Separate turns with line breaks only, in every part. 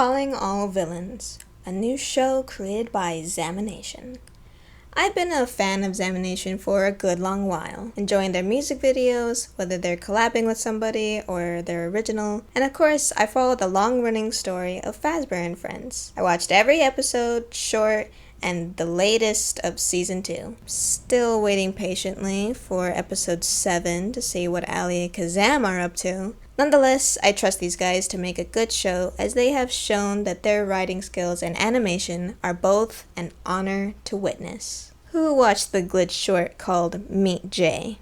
Calling All Villains, a new show created by Examination. I've been a fan of Examination for a good long while, enjoying their music videos, whether they're collabing with somebody or they're original, and of course I follow the long-running story of Fazbear and Friends. I watched every episode, short, and the latest of Season 2. Still waiting patiently for Episode 7 to see what Ali and Kazam are up to. Nonetheless, I trust these guys to make a good show, as they have shown that their writing skills and animation are both an honor to witness. Who watched the glitch short called Meet Jay?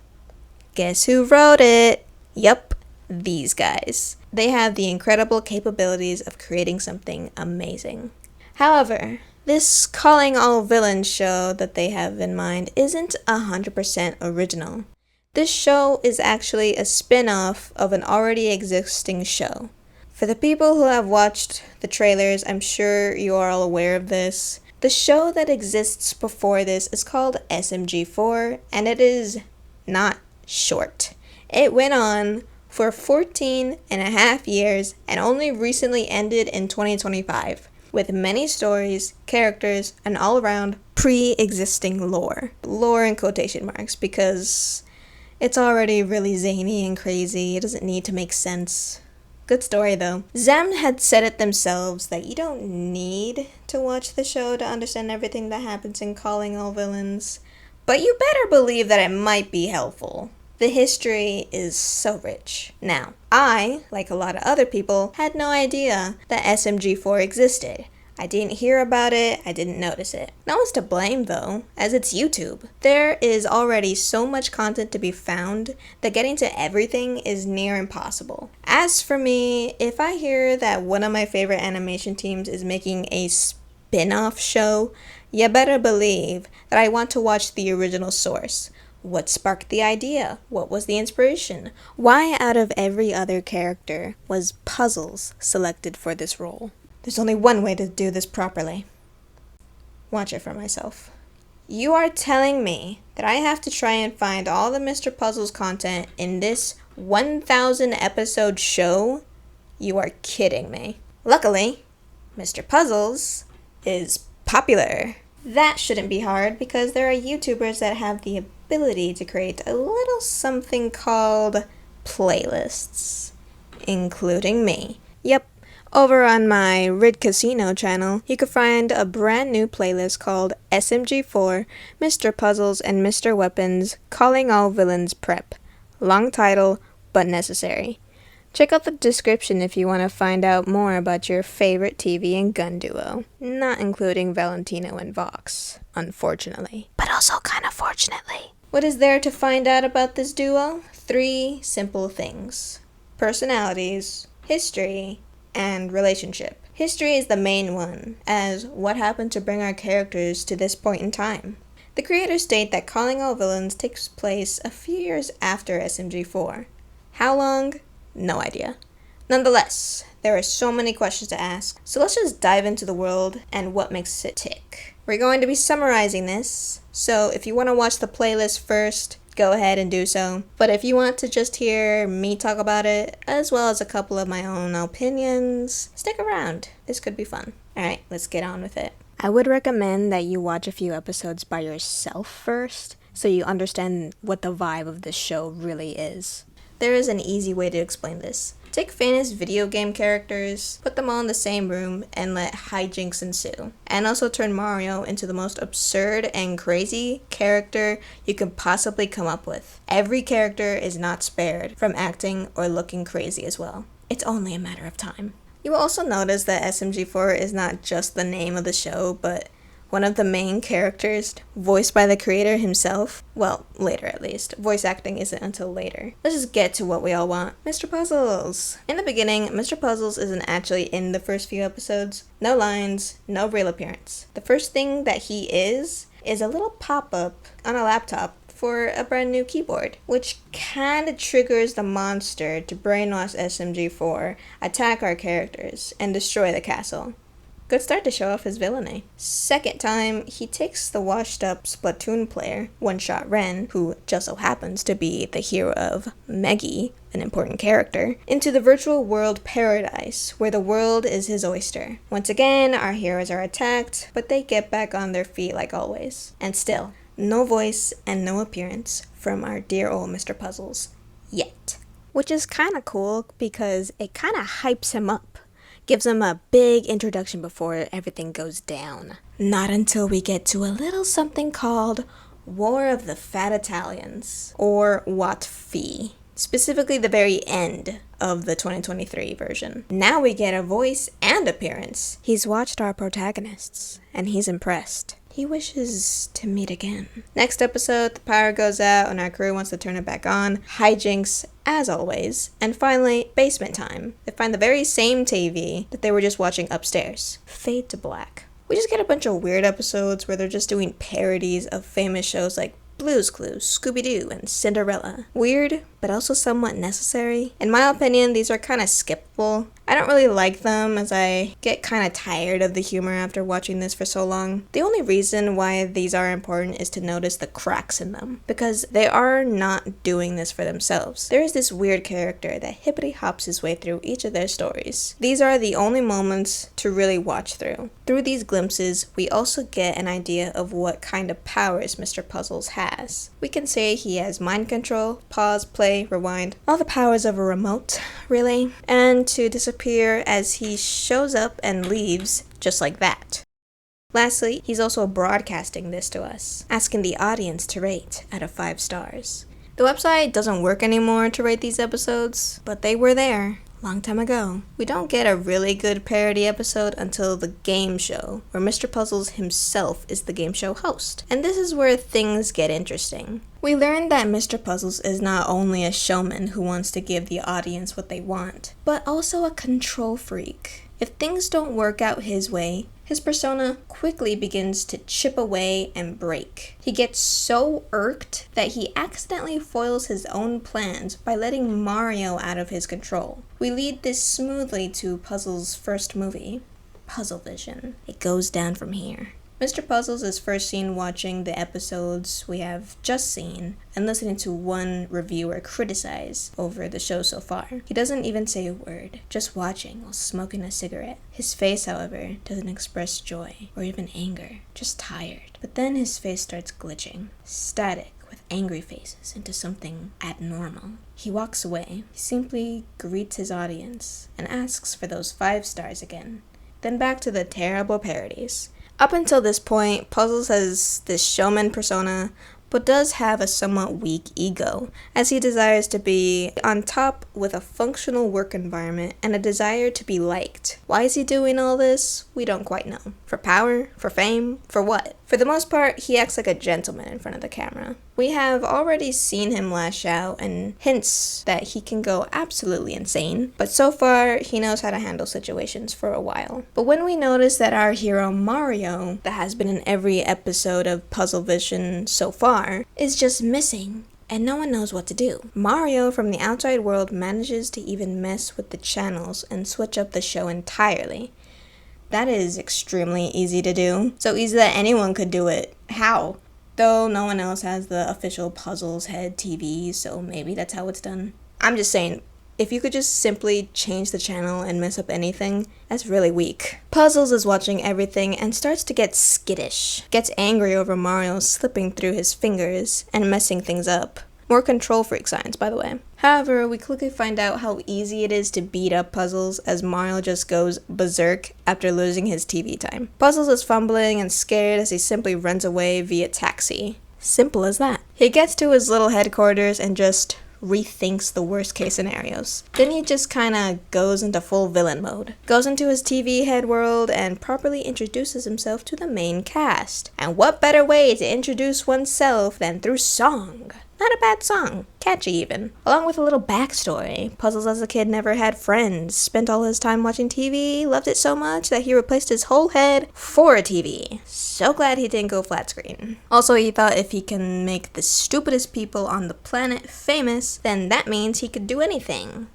Guess who wrote it? Yup, these guys. They have the incredible capabilities of creating something amazing. However, this Calling All Villains show that they have in mind isn't 100% original. This show is actually a spin-off of an already existing show. For the people who have watched the trailers, I'm sure you are all aware of this. The show that exists before this is called SMG4, and it is not short. It went on for 14 and a half years and only recently ended in 2025, with many stories, characters, and all-around pre-existing lore. Lore in quotation marks, because it's already really zany and crazy. It doesn't need to make sense. Good story, though. Zam had said it themselves that you don't need to watch the show to understand everything that happens in Calling All Villains, but you better believe that it might be helpful. The history is so rich. Now, I, like a lot of other people, had no idea that SMG4 existed. I didn't hear about it, I didn't notice it. No one's to blame though, as it's YouTube. There is already so much content to be found that getting to everything is near impossible. As for me, if I hear that one of my favorite animation teams is making a spin-off show, you better believe that I want to watch the original source. What sparked the idea? What was the inspiration? Why out of every other character was Puzzles selected for this role? There's only one way to do this properly. Watch it for myself. You are telling me that I have to try and find all the Mr. Puzzles content in this 1,000 episode show? You are kidding me. Luckily, Mr. Puzzles is popular. That shouldn't be hard because there are YouTubers that have the ability to create a little something called playlists, including me. Yep. Over on my Rid Casino channel, you can find a brand new playlist called SMG4, Mr. Puzzles, and Mr. Weapons, Calling All Villains Prep. Long title, but necessary. Check out the description if you want to find out more about your favorite TV and gun duo. Not including Valentino and Vox, unfortunately. But also kind of fortunately. What is there to find out about this duo? 3 simple things. Personalities, history, and relationship. History is the main one, as what happened to bring our characters to this point in time. The creators state that Calling All Villains takes place a few years after SMG4. How long? No idea. Nonetheless, there are so many questions to ask, so let's just dive into the world and what makes it tick. We're going to be summarizing this, so if you want to watch the playlist first, go ahead and do so. But if you want to just hear me talk about it, as well as a couple of my own opinions, stick around. This could be fun. Alright, let's get on with it. I would recommend that you watch a few episodes by yourself first, so you understand what the vibe of this show really is. There is an easy way to explain this. Take famous video game characters, put them all in the same room, and let hijinks ensue. And also turn Mario into the most absurd and crazy character you could possibly come up with. Every character is not spared from acting or looking crazy as well. It's only a matter of time. You will also notice that SMG4 is not just the name of the show, but one of the main characters, voiced by the creator himself. Well, later at least. Voice acting isn't until later. Let's just get to what we all want. Mr. Puzzles. In the beginning, Mr. Puzzles isn't actually in the first few episodes. No lines, no real appearance. The first thing that he is a little pop-up on a laptop for a brand new keyboard, which kinda triggers the monster to brainwash SMG4, attack our characters, and destroy the castle. Good start to show off his villainy. Second time, he takes the washed-up Splatoon player, One Shot Ren, who just so happens to be the hero of Meggy, an important character, into the virtual world paradise, where the world is his oyster. Once again, our heroes are attacked, but they get back on their feet like always. And still, no voice and no appearance from our dear old Mr. Puzzles. Yet. Which is kinda cool because it kinda hypes him up. Gives him a big introduction before everything goes down. Not until we get to a little something called War of the Fat Italians, or Wat Fee. Specifically the very end of the 2023 version. Now we get a voice and appearance. He's watched our protagonists, and he's impressed. He wishes to meet again. Next episode, the power goes out and our crew wants to turn it back on. Hijinks, as always. And finally, basement time. They find the very same TV that they were just watching upstairs. Fade to black. We just get a bunch of weird episodes where they're just doing parodies of famous shows like Blue's Clues, Scooby-Doo, and Cinderella. Weird, but also somewhat necessary. In my opinion, these are kind of skippable. I don't really like them as I get kind of tired of the humor after watching this for so long. The only reason why these are important is to notice the cracks in them, because they are not doing this for themselves. There is this weird character that hippity hops his way through each of their stories. These are the only moments to really watch through. Through these glimpses, we also get an idea of what kind of powers Mr. Puzzles has. We can say he has mind control, pause, play, rewind, all the powers of a remote, really, and to disappear as he shows up and leaves just like that. Lastly, he's also broadcasting this to us, asking the audience to rate out of 5 stars. The website doesn't work anymore to rate these episodes, but they were there. Long time ago. We don't get a really good parody episode until the game show, where Mr. Puzzles himself is the game show host. And this is where things get interesting. We learn that Mr. Puzzles is not only a showman who wants to give the audience what they want, but also a control freak. If things don't work out his way, his persona quickly begins to chip away and break. He gets so irked that he accidentally foils his own plans by letting Mario out of his control. We lead this smoothly to Puzzles' first movie, Puzzle Vision. It goes down from here. Mr. Puzzles is first seen watching the episodes we have just seen and listening to one reviewer criticize over the show so far. He doesn't even say a word, just watching while smoking a cigarette. His face, however, doesn't express joy or even anger, just tired. But then his face starts glitching, static with angry faces into something abnormal. He walks away. He simply greets his audience and asks for those 5 stars again. Then back to the terrible parodies. Up until this point, Puzzles has this showman persona, but does have a somewhat weak ego, as he desires to be on top with a functional work environment and a desire to be liked. Why is he doing all this? We don't quite know. For power? For fame? For what? For the most part, he acts like a gentleman in front of the camera. We have already seen him lash out and hints that he can go absolutely insane, but so far, he knows how to handle situations for a while. But when we notice that our hero Mario, that has been in every episode of Puzzle Vision so far, is just missing, and no one knows what to do. Mario from the outside world manages to even mess with the channels and switch up the show entirely. That is extremely easy to do. So easy that anyone could do it. How? Though no one else has the official Puzzles Head TV, so maybe that's how it's done. I'm just saying, if you could just simply change the channel and mess up anything, that's really weak. Puzzles is watching everything and starts to get skittish. Gets angry over Mario slipping through his fingers and messing things up. More control freak signs, by the way. However, we quickly find out how easy it is to beat up Puzzles as Mario just goes berserk after losing his TV time. Puzzles is fumbling and scared as he simply runs away via taxi. Simple as that. He gets to his little headquarters and just rethinks the worst case scenarios. Then he just kinda goes into full villain mode. Goes into his TV head world and properly introduces himself to the main cast. And what better way to introduce oneself than through song? Not a bad song. Catchy even. Along with a little backstory. Puzzles as a kid never had friends. Spent all his time watching TV. Loved it so much that he replaced his whole head for a TV. So glad he didn't go flat screen. Also, he thought if he can make the stupidest people on the planet famous, then that means he could do anything.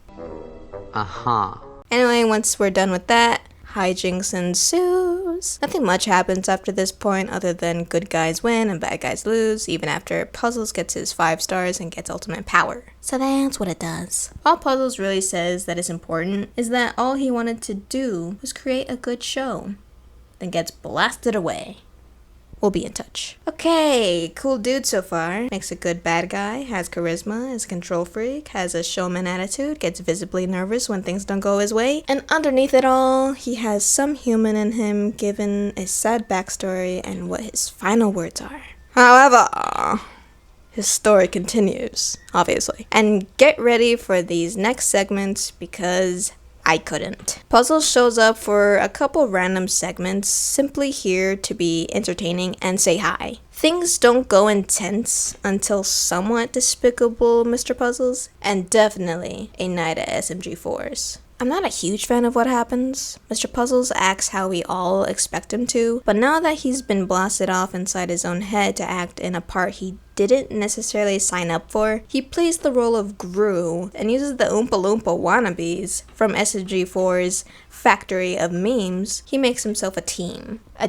Uh-huh.
Anyway, once we're done with that, Hijinks ensues. Nothing much happens after this point other than good guys win and bad guys lose, even after Puzzles gets his 5 stars and gets ultimate power. So that's what it does. All Puzzles really says that is important is that all he wanted to do was create a good show, then gets blasted away. We'll be in touch. Okay, cool dude so far. Makes a good bad guy, has charisma, is a control freak, has a showman attitude, gets visibly nervous when things don't go his way, and underneath it all, he has some human in him given a sad backstory and what his final words are. However, his story continues, obviously. And get ready for these next segments because I couldn't. Puzzles shows up for a couple random segments, simply here to be entertaining and say hi. Things don't go intense until somewhat despicable Mr. Puzzles, and definitely a night at SMG4's. I'm not a huge fan of what happens. Mr. Puzzles acts how we all expect him to, but now that he's been blasted off inside his own head to act in a part he didn't necessarily sign up for, he plays the role of Gru and uses the Oompa Loompa wannabes from SMG4's factory of memes. He makes himself a team of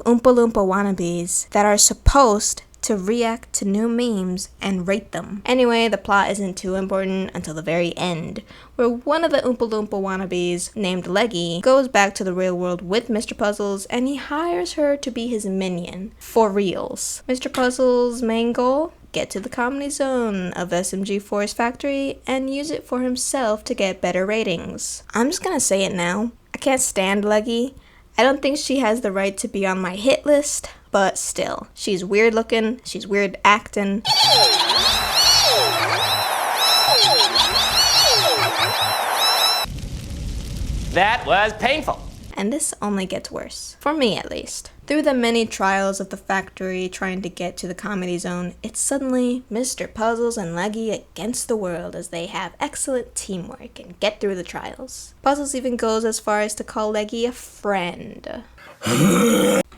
Oompa Loompa wannabes that are supposed to react to new memes and rate them. Anyway, the plot isn't too important until the very end, where one of the Oompa Loompa wannabes, named Leggy, goes back to the real world with Mr. Puzzles and he hires her to be his minion. For reals. Mr. Puzzles' main goal? Get to the comedy zone of SMG4's factory and use it for himself to get better ratings. I'm just gonna say it now. I can't stand Leggy. I don't think she has the right to be on my hit list, but still, she's weird looking, she's weird acting.
That was painful.
And this only gets worse. For me, at least. Through the many trials of the factory trying to get to the comedy zone, it's suddenly Mr. Puzzles and Leggy against the world as they have excellent teamwork and get through the trials. Puzzles even goes as far as to call Leggy a friend.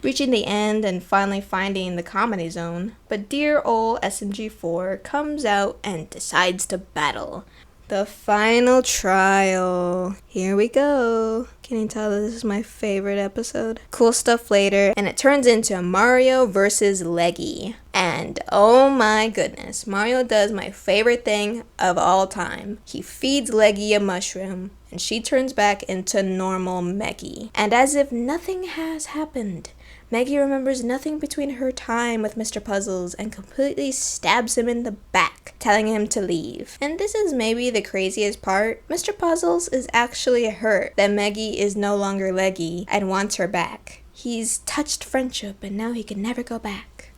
Reaching the end and finally finding the comedy zone, but dear old SMG4 comes out and decides to battle. The final trial. Here we go. Can you tell that this is my favorite episode? Cool stuff later, and it turns into Mario versus Leggy. And oh my goodness, Mario does my favorite thing of all time. He feeds Leggy a mushroom, and she turns back into normal Meggy. And as if nothing has happened, Meggy remembers nothing between her time with Mr. Puzzles and completely stabs him in the back, telling him to leave. And this is maybe the craziest part. Mr. Puzzles is actually hurt that Meggy is no longer Leggy and wants her back. He's touched friendship and now he can never go back.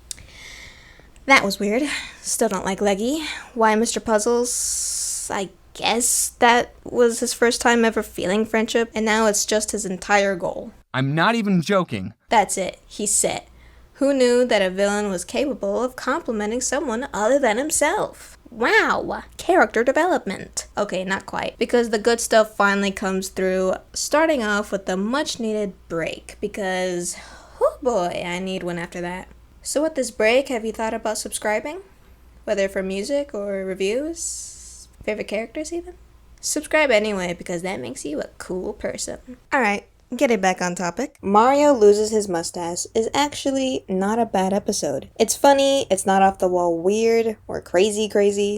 That was weird. Still don't like Leggy. Why Mr. Puzzles? I guess that was his first time ever feeling friendship, and now it's just his entire goal.
I'm not even joking.
That's it. He's set. Who knew that a villain was capable of complimenting someone other than himself? Wow! Character development. Okay, not quite. Because the good stuff finally comes through, starting off with the much needed break. Because, oh boy, I need one after that. So with this break, have you thought about subscribing? Whether for music or reviews? Favorite characters even? Subscribe anyway, because that makes you a cool person. Alright. Getting back on topic, Mario loses his mustache is actually not a bad episode. It's funny, it's not off the wall weird or crazy,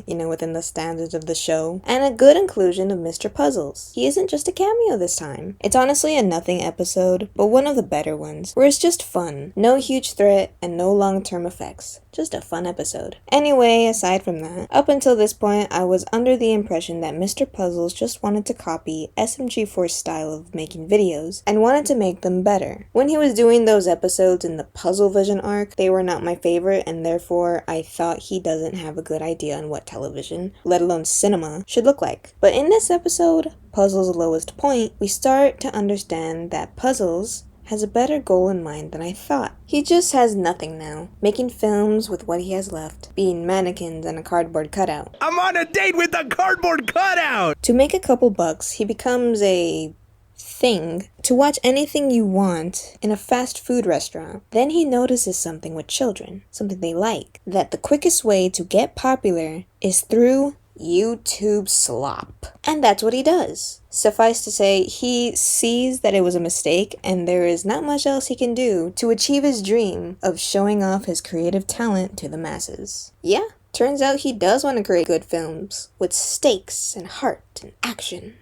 within the standards of the show, and a good inclusion of Mr. Puzzles. He isn't just a cameo this time. It's honestly a nothing episode, but one of the better ones, where it's just fun. No huge threat and no long-term effects. Just a fun episode. Anyway, aside from that, up until this point, I was under the impression that Mr. Puzzles just wanted to copy SMG4's style of making videos, and wanted to make them better. When he was doing those episodes in the Puzzle Vision arc, they were not my favorite, and therefore I thought he doesn't have a good idea on what television, let alone cinema, should look like. But in this episode, Puzzle's lowest point, we start to understand that Puzzles has a better goal in mind than I thought. He just has nothing now, making films with what he has left, being mannequins and a cardboard cutout.
I'm on a date with a cardboard cutout!
To make a couple bucks, he becomes a thing to watch anything you want in a fast food restaurant. Then he notices something with children, something they like, that the quickest way to get popular is through YouTube slop. And that's what he does. Suffice to say, he sees that it was a mistake and there is not much else he can do to achieve his dream of showing off his creative talent to the masses. Yeah, turns out he does want to create good films with stakes and heart and action.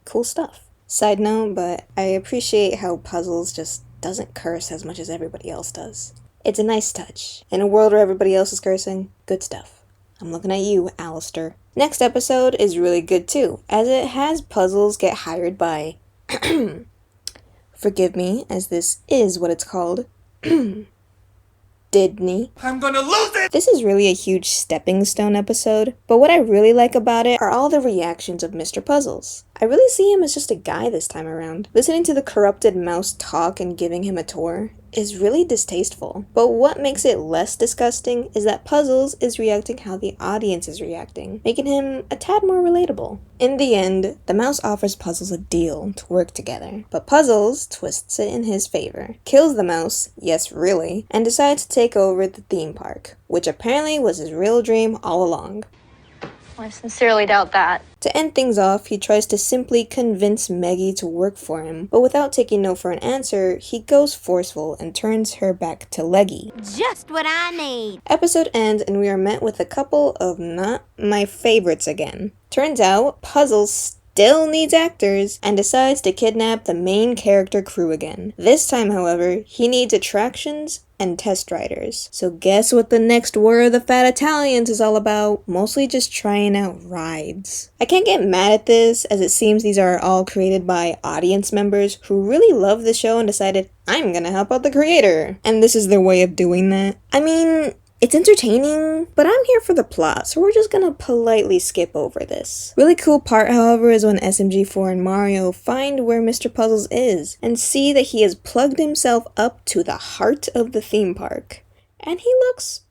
Cool stuff. Side note, but I appreciate how Puzzles just doesn't curse as much as everybody else does. It's a nice touch. In a world where everybody else is cursing, good stuff. I'm looking at you, Alistair. Next episode is really good too, as it has Puzzles get hired by... Forgive me, as this is what it's called. Didney.
I'm gonna lose it!
This is really a huge stepping stone episode, but what I really like about it are all the reactions of Mr. Puzzles. I really see him as just a guy this time around. Listening to the corrupted mouse talk and giving him a tour is really distasteful. But what makes it less disgusting is that Puzzles is reacting how the audience is reacting, making him a tad more relatable. In the end, the mouse offers Puzzles a deal to work together, but Puzzles twists it in his favor, kills the mouse, yes really, and decides to take over the theme park, which apparently was his real dream all along.
I sincerely doubt that.
To end things off, he tries to simply convince Meggie to work for him, but without taking no for an answer, he goes forceful and turns her back to Leggy.
Just what I need.
Episode ends and we are met with a couple of not my favorites again. Turns out, Puzzles still needs actors and decides to kidnap the main character crew again. This time, however, he needs attractions and test riders. So guess what the next War of the Fat Italians is all about? Mostly just trying out rides. I can't get mad at this, as it seems these are all created by audience members who really love the show and decided, I'm gonna help out the creator. And this is their way of doing that. I mean, it's entertaining, but I'm here for the plot, so we're just gonna politely skip over this. Really cool part, however, is when SMG4 and Mario find where Mr. Puzzles is and see that he has plugged himself up to the heart of the theme park. And he looks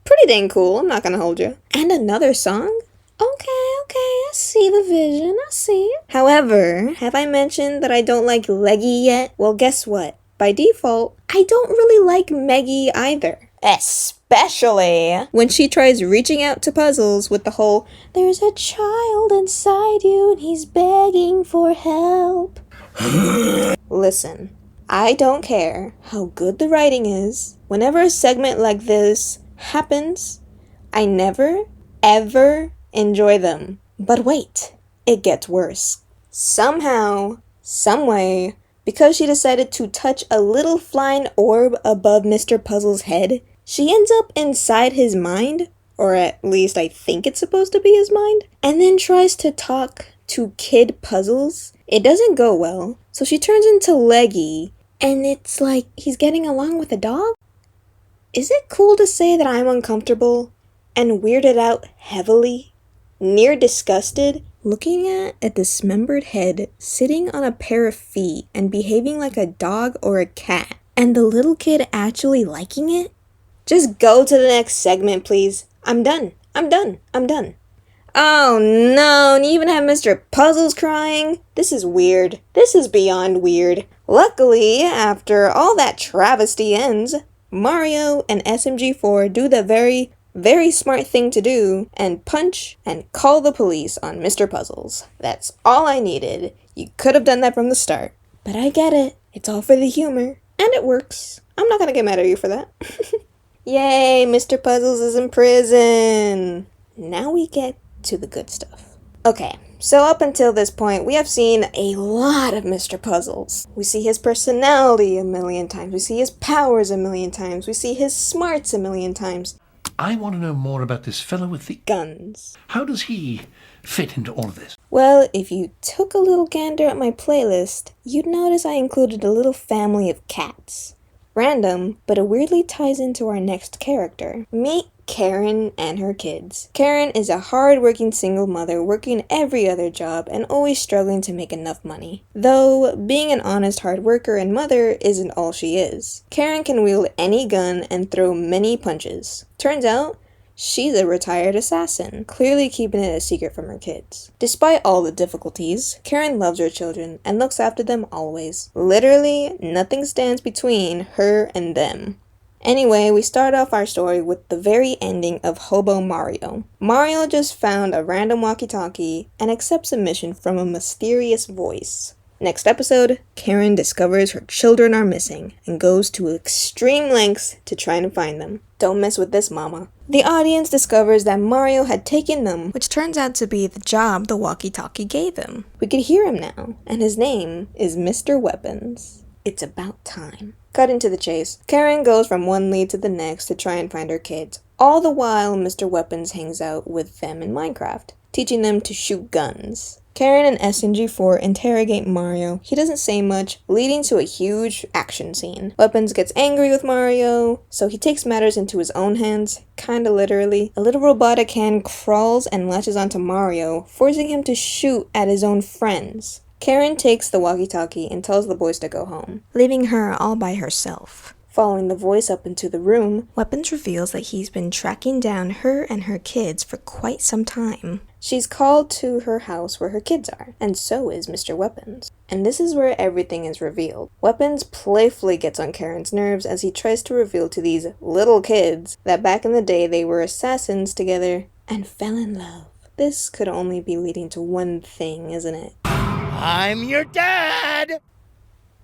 pretty dang cool, I'm not gonna hold you. And another song? Okay, I see the vision, I see it. However, have I mentioned that I don't like Leggy yet? Well, guess what? By default, I don't really like Meggie either. Especially when she tries reaching out to Puzzles with the whole, there's a child inside you and he's begging for help. Listen, I don't care how good the writing is. Whenever a segment like this happens, I never, ever enjoy them. But wait, it gets worse. Somehow, someway, because she decided to touch a little flying orb above Mr. Puzzle's head, she ends up inside his mind, or at least I think it's supposed to be his mind, and then tries to talk to Kid Puzzles. It doesn't go well, so she turns into Leggy, and it's like he's getting along with a dog? Is it cool to say that I'm uncomfortable and weirded out heavily, near disgusted, looking at a dismembered head sitting on a pair of feet and behaving like a dog or a cat, and the little kid actually liking it? Just go to the next segment, please. I'm done. Oh no, and you even have Mr. Puzzles crying? This is weird. This is beyond weird. Luckily, after all that travesty ends, Mario and SMG4 do the very, very smart thing to do and punch and call the police on Mr. Puzzles. That's all I needed. You could have done that from the start. But I get it. It's all for the humor. And it works. I'm not gonna get mad at you for that. Yay, Mr. Puzzles is in prison! Now we get to the good stuff. Okay, so up until this point, we have seen a lot of Mr. Puzzles. We see his personality a million times. We see his powers a million times. We see his smarts a million times.
I want to know more about this fellow with the
Guns.
How does he fit into all of this?
Well, if you took a little gander at my playlist, you'd notice I included a little family of cats. Random, but it weirdly ties into our next character. Meet Karen and her kids. Karen is a hard-working single mother working every other job and always struggling to make enough money. Though, being an honest hard worker and mother isn't all she is. Karen can wield any gun and throw many punches. Turns out, she's a retired assassin, clearly keeping it a secret from her kids. Despite all the difficulties, Karen loves her children and looks after them always. Literally, nothing stands between her and them. Anyway, we start off our story with the very ending of Hobo Mario. Mario just found a random walkie-talkie and accepts a mission from a mysterious voice. Next episode, Karen discovers her children are missing and goes to extreme lengths to try and find them. Don't mess with this, mama. The audience discovers that Mario had taken them, which turns out to be the job the walkie-talkie gave him. We could hear him now, and his name is Mr. Weapons. It's about time. Cutting to the chase, Karen goes from one lead to the next to try and find her kids. All the while, Mr. Weapons hangs out with them in Minecraft, teaching them to shoot guns. Karen and SMG4 interrogate Mario. He doesn't say much, leading to a huge action scene. Weapons gets angry with Mario, so he takes matters into his own hands, kinda literally. A little robotic hand crawls and latches onto Mario, forcing him to shoot at his own friends. Karen takes the walkie-talkie and tells the boys to go home, leaving her all by herself. Following the voice up into the room, Weapons reveals that he's been tracking down her and her kids for quite some time. She's called to her house where her kids are, and so is Mr. Weapons. And this is where everything is revealed. Weapons playfully gets on Karen's nerves as he tries to reveal to these little kids that back in the day they were assassins together and fell in love. This could only be leading to one thing, isn't it?
I'm your dad!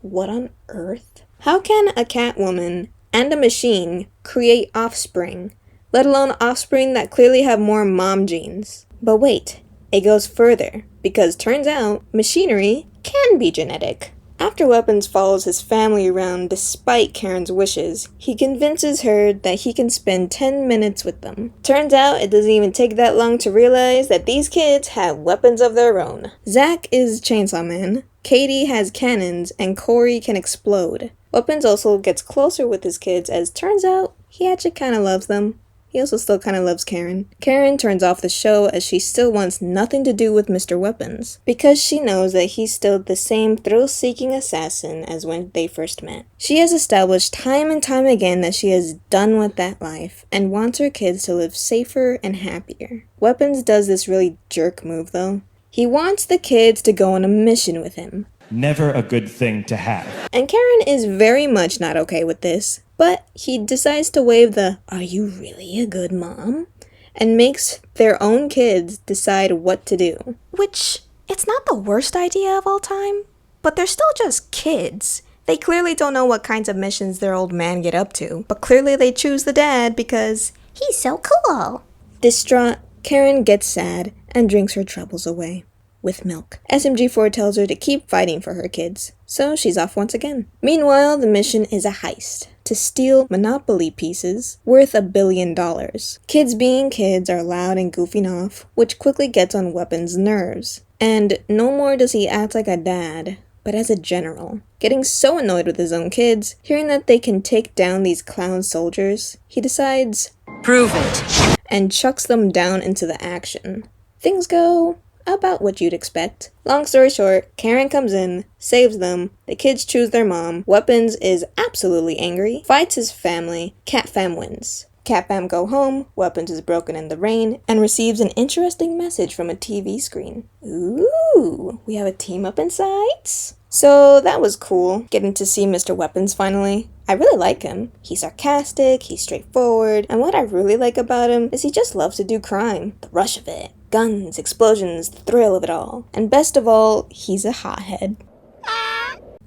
What on earth? How can a Catwoman and a machine create offspring, let alone offspring that clearly have more mom genes? But wait, it goes further, because turns out machinery can be genetic. After Weapons follows his family around despite Karen's wishes, he convinces her that he can spend 10 minutes with them. Turns out it doesn't even take that long to realize that these kids have weapons of their own. Zach is Chainsaw Man, Katie has cannons, and Corey can explode. Weapons also gets closer with his kids as turns out he actually kinda loves them. He also still kinda loves Karen. Karen turns off the show as she still wants nothing to do with Mr. Weapons, because she knows that he's still the same thrill-seeking assassin as when they first met. She has established time and time again that she is done with that life and wants her kids to live safer and happier. Weapons does this really jerk move though. He wants the kids to go on a mission with him.
Never a good thing to have.
And Karen is very much not okay with this, but he decides to waive the "Are you really a good mom?" and makes their own kids decide what to do. Which, it's not the worst idea of all time, but they're still just kids. They clearly don't know what kinds of missions their old man get up to, but clearly they choose the dad because he's so cool. Distraught, Karen gets sad and drinks her troubles away. With milk. SMG4 tells her to keep fighting for her kids, so she's off once again. Meanwhile, the mission is a heist to steal Monopoly pieces worth $1 billion. Kids being kids are loud and goofing off, which quickly gets on Weapons' nerves. And no more does he act like a dad, but as a general. Getting so annoyed with his own kids, hearing that they can take down these clown soldiers, he decides, "Prove it," and chucks them down into the action. Things go about what you'd expect. Long story short, Karen comes in, saves them, the kids choose their mom, Weapons is absolutely angry, fights his family, Cat Fam wins. Cat Fam go home, Weapons is broken in the rain, and receives an interesting message from a TV screen. Ooh, we have a team up in sights? So that was cool, getting to see Mr. Weapons finally. I really like him. He's sarcastic, he's straightforward, and what I really like about him is he just loves to do crime. The rush of it. Guns, explosions, the thrill of it all. And best of all, he's a hothead.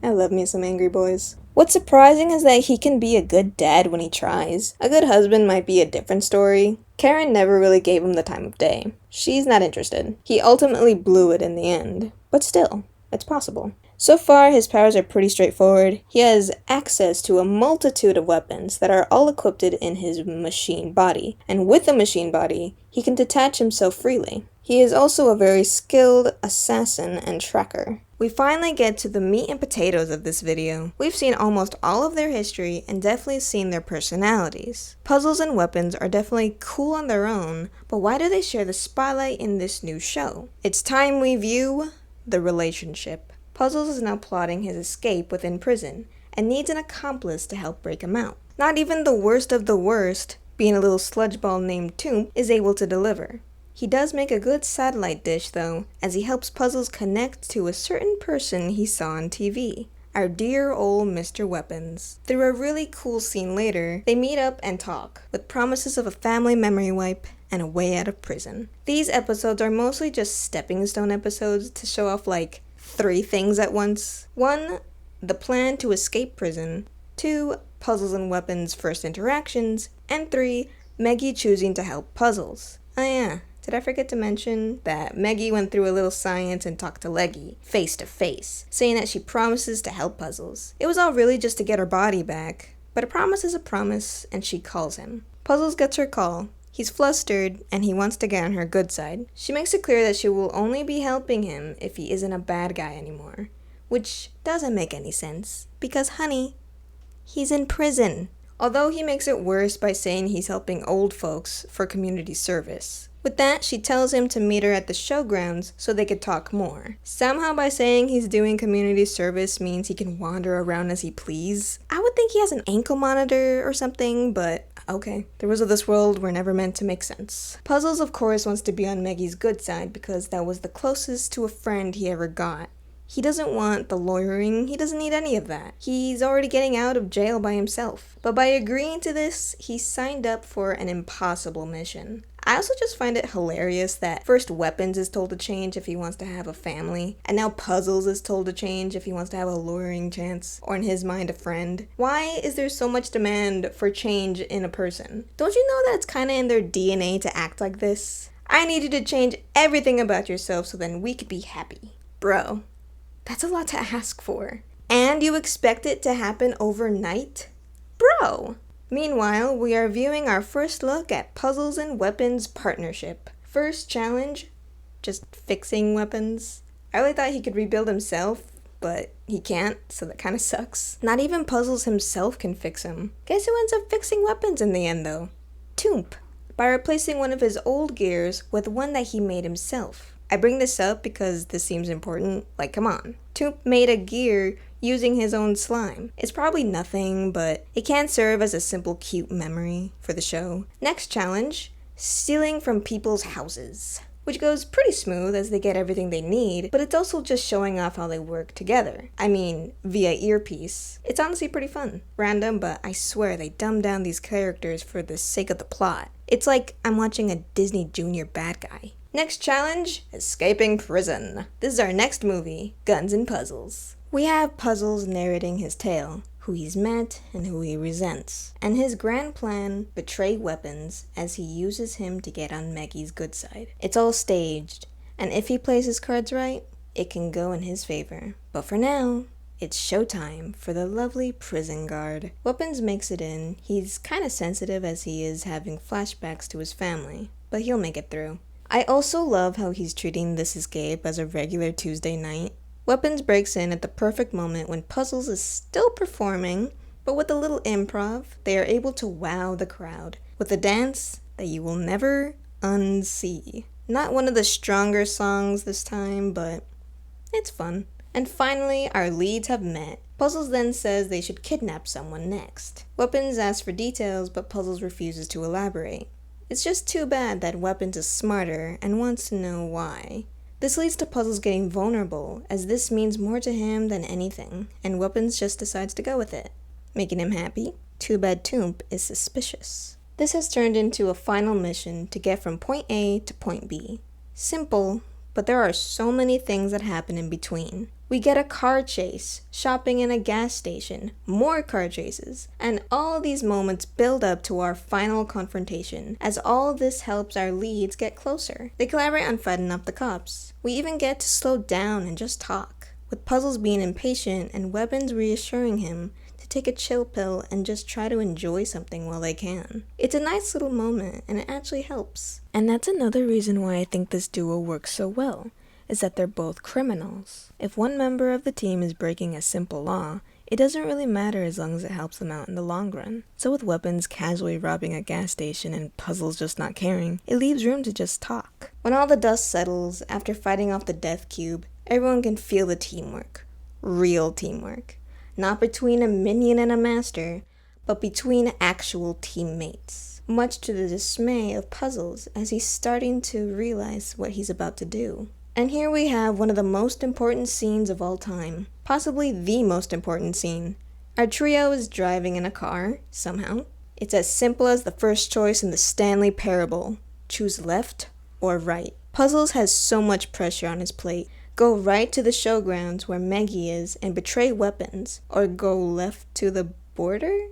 I love me some angry boys. What's surprising is that he can be a good dad when he tries. A good husband might be a different story. Karen never really gave him the time of day. She's not interested. He ultimately blew it in the end. But still, it's possible. So far, his powers are pretty straightforward. He has access to a multitude of weapons that are all equipped in his machine body, and with the machine body, he can detach himself freely. He is also a very skilled assassin and tracker. We finally get to the meat and potatoes of this video. We've seen almost all of their history and definitely seen their personalities. Puzzles and Weapons are definitely cool on their own, but why do they share the spotlight in this new show? It's time we view the relationship. Puzzles is now plotting his escape within prison, and needs an accomplice to help break him out. Not even the worst of the worst, being a little sludge ball named Toomp, is able to deliver. He does make a good satellite dish though, as he helps Puzzles connect to a certain person he saw on TV. our dear old Mr. Weapons. Through a really cool scene later, they meet up and talk, with promises of a family memory wipe and a way out of prison. These episodes are mostly just stepping stone episodes to show off like 3 things at once. 1, the plan to escape prison. 2, Puzzles and Weapons' first interactions. And 3, Maggie choosing to help Puzzles. Oh yeah, did I forget to mention that Maggie went through a little science and talked to Leggy, face to face, saying that she promises to help Puzzles. It was all really just to get her body back, but a promise is a promise, and she calls him. Puzzles gets her call. He's flustered, and he wants to get on her good side. She makes it clear that she will only be helping him if he isn't a bad guy anymore, which doesn't make any sense, because honey, he's in prison. Although he makes it worse by saying he's helping old folks for community service. With that, she tells him to meet her at the showgrounds so they could talk more. Somehow by saying he's doing community service means he can wander around as he please. I would think he has an ankle monitor or something, but okay. The rules of this world were never meant to make sense. Puzzles, of course, wants to be on Maggie's good side because that was the closest to a friend he ever got. He doesn't want the lawyering, he doesn't need any of that. He's already getting out of jail by himself. But by agreeing to this, he signed up for an impossible mission. I also just find it hilarious that first Weapons is told to change if he wants to have a family, and now Puzzles is told to change if he wants to have a luring chance, or in his mind a friend. Why is there so much demand for change in a person? Don't you know that it's kinda in their DNA to act like this? I need you to change everything about yourself so then we could be happy. Bro. That's a lot to ask for. And you expect it to happen overnight? Bro! Meanwhile, we are viewing our first look at Puzzles and Weapons partnership. First challenge, just fixing weapons. I really thought he could rebuild himself, but he can't, so that kinda sucks. Not even Puzzles himself can fix him. Guess who ends up fixing weapons in the end though? Toomp, by replacing one of his old gears with one that he made himself. I bring this up because this seems important. Like, come on. Toomp made a gear using his own slime. It's probably nothing, but it can serve as a simple cute memory for the show. Next challenge, stealing from people's houses. Which goes pretty smooth as they get everything they need, but it's also just showing off how they work together. I mean, via earpiece. It's honestly pretty fun. Random, but I swear they dumb down these characters for the sake of the plot. It's like I'm watching a Disney Junior bad guy. Next challenge, escaping prison. This is our next movie, Guns and Puzzles. We have Puzzles narrating his tale, who he's met and who he resents, and his grand plan, betray Weapons, as he uses him to get on Maggie's good side. It's all staged, and if he plays his cards right, it can go in his favor. But for now, it's showtime for the lovely prison guard. Weapons makes it in. He's kinda sensitive as he is having flashbacks to his family, but he'll make it through. I also love how he's treating this escape as a regular Tuesday night. Weapons breaks in at the perfect moment when Puzzles is still performing, but with a little improv, they are able to wow the crowd with a dance that you will never unsee. Not one of the stronger songs this time, but it's fun. And finally, our leads have met. Puzzles then says they should kidnap someone next. Weapons asks for details, but Puzzles refuses to elaborate. It's just too bad that Weapons is smarter and wants to know why. This leads to Puzzles getting vulnerable, as this means more to him than anything, and Weapons just decides to go with it, making him happy. Too bad Toomp is suspicious. This has turned into a final mission to get from point A to point B. Simple, but there are so many things that happen in between. We get a car chase, shopping in a gas station, more car chases, and all these moments build up to our final confrontation, as all this helps our leads get closer. They collaborate on fighting off the cops. We even get to slow down and just talk, with Puzzles being impatient and Weapons reassuring him to take a chill pill and just try to enjoy something while they can. It's a nice little moment, and it actually helps. And that's another reason why I think this duo works so well, is that they're both criminals. If one member of the team is breaking a simple law, it doesn't really matter as long as it helps them out in the long run. So with Weapons casually robbing a gas station and Puzzles just not caring, it leaves room to just talk. When all the dust settles, after fighting off the death cube, everyone can feel the teamwork. Real teamwork. Not between a minion and a master, but between actual teammates. Much to the dismay of Puzzles as he's starting to realize what he's about to do. And here we have one of the most important scenes of all time. Possibly the most important scene. Our trio is driving in a car, somehow. It's as simple as the first choice in the Stanley Parable. Choose left or right. Puzzles has so much pressure on his plate. Go right to the showgrounds where Maggie is and betray Weapons, or go left to the border?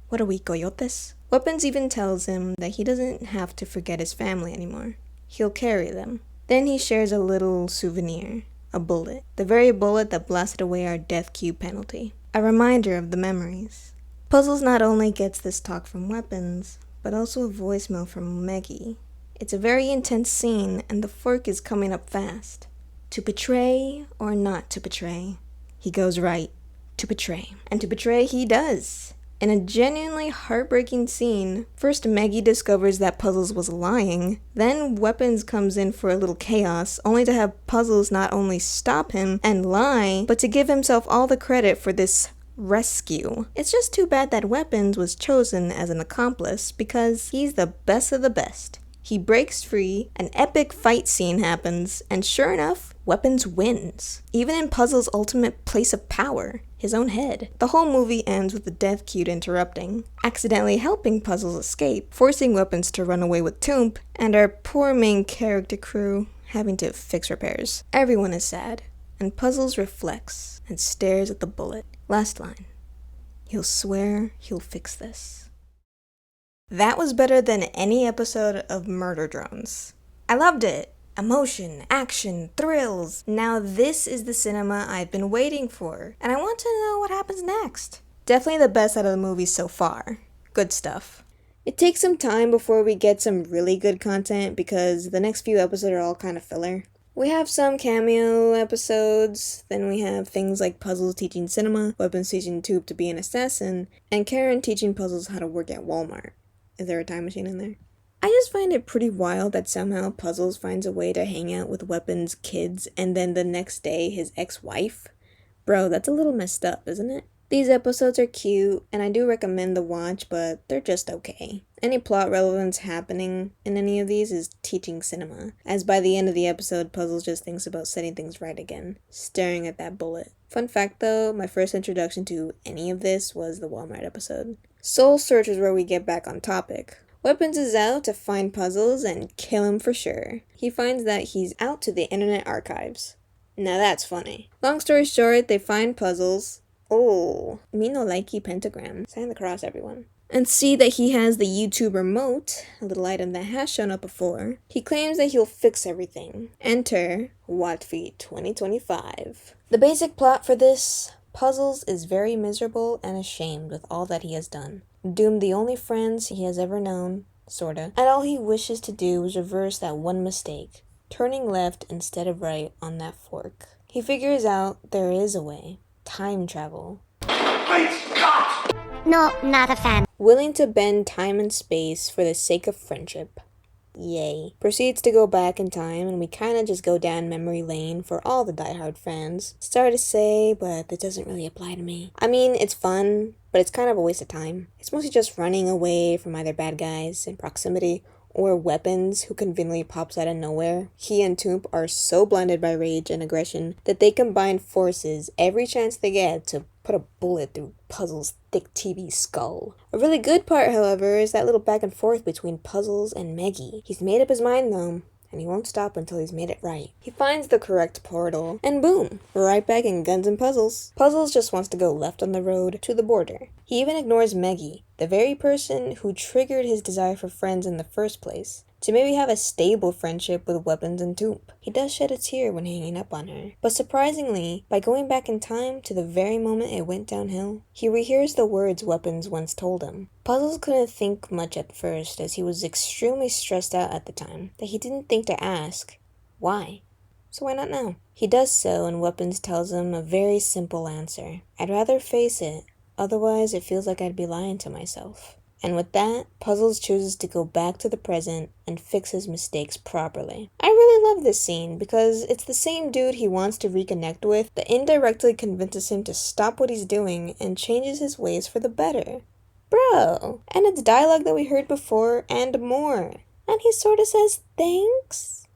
What are we, coyotes? Weapons even tells him that he doesn't have to forget his family anymore. He'll carry them. Then he shares a little souvenir, a bullet, the very bullet that blasted away our death cube penalty. A reminder of the memories. Puzzles not only gets this talk from Weapons, but also a voicemail from Maggie. It's a very intense scene, and the fork is coming up fast. To betray or not to betray? He goes right. To betray. And to betray he does. In a genuinely heartbreaking scene, first Maggie discovers that Puzzles was lying, then Weapons comes in for a little chaos, only to have Puzzles not only stop him and lie, but to give himself all the credit for this rescue. It's just too bad that Weapons was chosen as an accomplice, because he's the best of the best. He breaks free, an epic fight scene happens, and sure enough, Weapons wins. Even in Puzzle's ultimate place of power, his own head. The whole movie ends with the death cube interrupting, accidentally helping Puzzles escape, forcing Weapons to run away with Toomp, and our poor main character crew having to fix repairs. Everyone is sad, and Puzzles reflects and stares at the bullet. Last line. He'll swear he'll fix this. That was better than any episode of Murder Drones. I loved it. Emotion, action, thrills. Now this is the cinema I've been waiting for, and I want to know what happens next. Definitely the best out of the movie so far. Good stuff. It takes some time before we get some really good content because the next few episodes are all kind of filler. We have some cameo episodes, then we have things like Puzzles teaching cinema, Weapons teaching Toop to be an assassin, and Karen teaching Puzzles how to work at Walmart. Is there a time machine in there? I just find it pretty wild that somehow Puzzles finds a way to hang out with Weapons' kids and then the next day his ex-wife. Bro, that's a little messed up, isn't it? These episodes are cute, and I do recommend the watch, but they're just okay. Any plot relevance happening in any of these is teaching cinema, as by the end of the episode, Puzzles just thinks about setting things right again, staring at that bullet. Fun fact though, my first introduction to any of this was the Walmart episode. Soul Search is where we get back on topic. Weapons is out to find Puzzles and kill him for sure. He finds that he's out to the internet archives. Now that's funny. Long story short, they find Puzzles. Oh, me no likey pentagram. Sign the cross, everyone. And see that he has the YouTube remote, a little item that has shown up before. He claims that he'll fix everything. Enter Wattfeet 2025. The basic plot for this, Puzzles is very miserable and ashamed with all that he has done. Doomed the only friends he has ever known, sorta. And all he wishes to do is reverse that one mistake, turning left instead of right on that fork. He figures out there is a way. Time travel.
No, not a fan.
Willing to bend time and space for the sake of friendship. Yay. Proceeds to go back in time, and we kinda just go down memory lane for all the diehard fans. Sorry to say, but that doesn't really apply to me. I mean, it's fun, but it's kind of a waste of time. It's mostly just running away from either bad guys in proximity or Weapons who conveniently pops out of nowhere. He and Toomp are so blinded by rage and aggression that they combine forces every chance they get to put a bullet through Puzzles' thick TV skull. A really good part, however, is that little back and forth between Puzzles and Maggie. He's made up his mind though, and he won't stop until he's made it right. He finds the correct portal, and boom, we're right back in Guns and Puzzles. Puzzles just wants to go left on the road to the border. He even ignores Maggie, the very person who triggered his desire for friends in the first place, to maybe have a stable friendship with Weapons and Toomp. He does shed a tear when hanging up on her. But surprisingly, by going back in time to the very moment it went downhill, he rehears the words Weapons once told him. Puzzles couldn't think much at first, as he was extremely stressed out at the time, that he didn't think to ask, why? So why not now? He does so, and Weapons tells him a very simple answer. I'd rather face it, otherwise it feels like I'd be lying to myself. And with that, Puzzles chooses to go back to the present and fix his mistakes properly. I really love this scene because it's the same dude he wants to reconnect with that indirectly convinces him to stop what he's doing and changes his ways for the better. Bro! And it's dialogue that we heard before and more. And he sorta says thanks?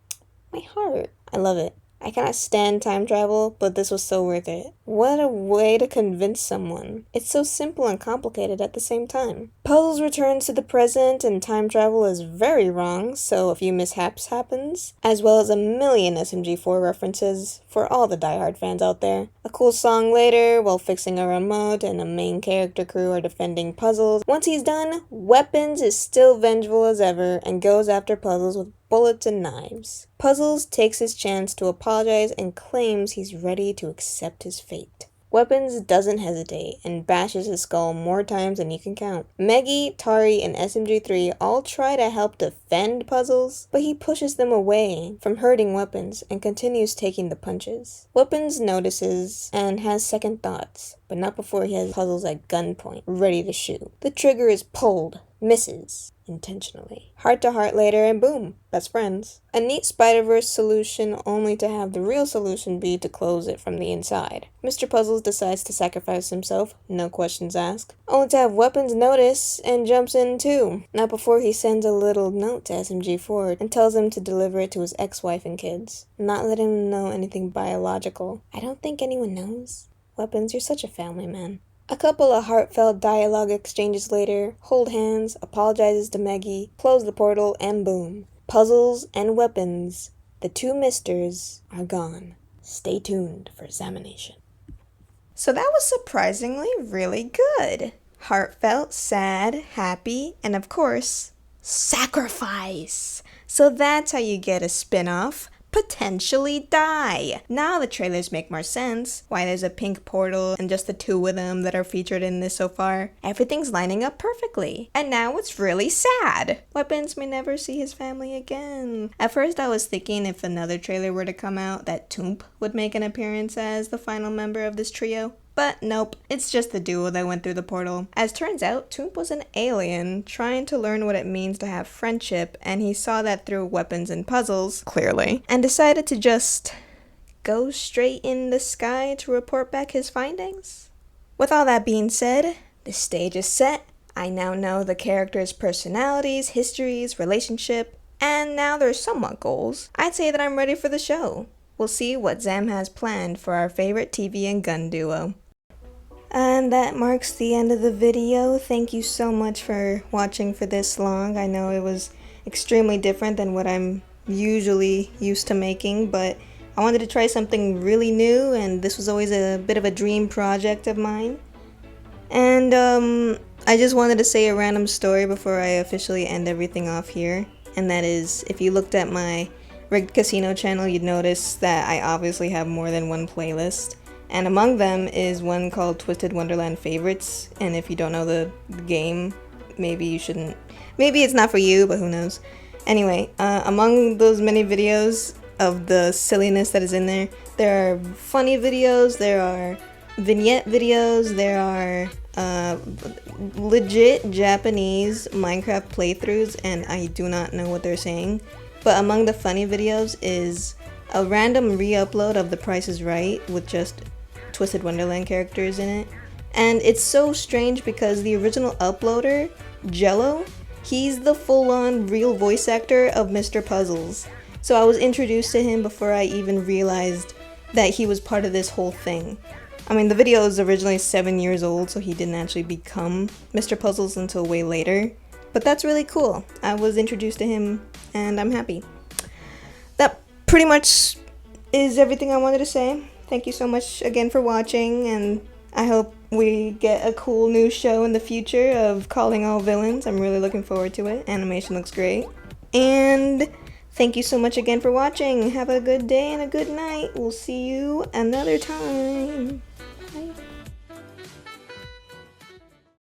My heart. I love it. I cannot stand time travel, but this was so worth it. What a way to convince someone. It's so simple and complicated at the same time. Puzzles returns to the present and time travel is very wrong, so a few mishaps happens, as well as a million SMG4 references for all the diehard fans out there. A cool song later, while fixing a remote and a main character crew are defending puzzles. Once he's done, Weapons is still vengeful as ever and goes after puzzles with bullets and knives. Puzzles takes his chance to apologize and claims he's ready to accept his fate. Weapons doesn't hesitate and bashes his skull more times than you can count. Meggy, Tari, and SMG3 all try to help defend Puzzles, but he pushes them away from hurting Weapons and continues taking the punches. Weapons notices and has second thoughts, but not before he has Puzzles at gunpoint, ready to shoot. The trigger is pulled, misses, intentionally. Heart to heart later and boom, best friends. A neat Spider-Verse solution only to have the real solution be to close it from the inside. Mr. Puzzles decides to sacrifice himself, no questions asked, only to have Weapons notice and jumps in too. Not before he sends a little note to SMG4 and tells him to deliver it to his ex-wife and kids, not letting him know anything biological. I don't think anyone knows. Weapons, you're such a family man. A couple of heartfelt dialogue exchanges later, hold hands, apologizes to Meggy, close the portal, and boom. Puzzles and Weapons, the two misters, are gone. Stay tuned for examination. So that was surprisingly really good. Heartfelt, sad, happy, and of course, sacrifice. So that's how you get a spin-off. Potentially die. Now the trailers make more sense. Why there's a pink portal and just the two of them that are featured in this so far. Everything's lining up perfectly. And now it's really sad. Weapons may never see his family again. At first I was thinking if another trailer were to come out that Toomp would make an appearance as the final member of this trio. But nope, it's just the duo that went through the portal. As turns out, Toomp was an alien trying to learn what it means to have friendship, and he saw that through Weapons and Puzzles, clearly, and decided to just go straight in the sky to report back his findings. With all that being said, the stage is set. I now know the characters' personalities, histories, relationship, and now there's somewhat goals. I'd say that I'm ready for the show. We'll see what Zam has planned for our favorite TV and gun duo. And that marks the end of the video. Thank you so much for watching for this long. I know it was extremely different than what I'm usually used to making, but I wanted to try something really new, and this was always a bit of a dream project of mine. And I just wanted to say a random story before I officially end everything off here, and that is, if you looked at my Rigged Casino channel, you'd notice that I obviously have more than one playlist. And among them is one called Twisted Wonderland Favorites, and if you don't know the game, maybe you shouldn't, maybe it's not for you, but who knows. Anyway, among those many videos of the silliness that is in there, there are funny videos, there are vignette videos, there are legit Japanese Minecraft playthroughs, and I do not know what they're saying. But among the funny videos is a random re-upload of The Price is Right with just Twisted Wonderland characters in it. And it's so strange because the original uploader, Jello, he's the full-on real voice actor of Mr. Puzzles. So I was introduced to him before I even realized that he was part of this whole thing. I mean, the video is originally 7 years old, so he didn't actually become Mr. Puzzles until way later. But that's really cool. I was introduced to him, and I'm happy. That pretty much is everything I wanted to say. Thank you so much again for watching, and I hope we get a cool new show in the future of Calling All Villains. I'm really looking forward to it. Animation looks great. And thank you so much again for watching. Have a good day and a good night. We'll see you another time.